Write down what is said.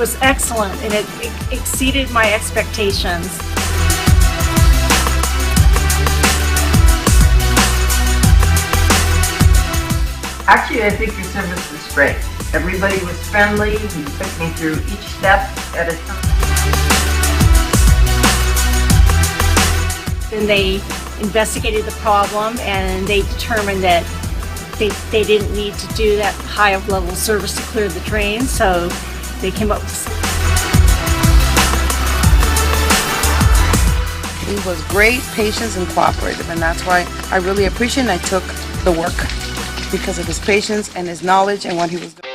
was excellent, and it exceeded my expectations. Actually, I think your service was great. Everybody was friendly. You took me through each step at a time. Then they investigated the problem, and they determined that they didn't need to do that high level service to clear the drain, so they came up with. He was great, patient, and cooperative, and that's why I really appreciate and I took the work because of his patience and his knowledge and what he was doing.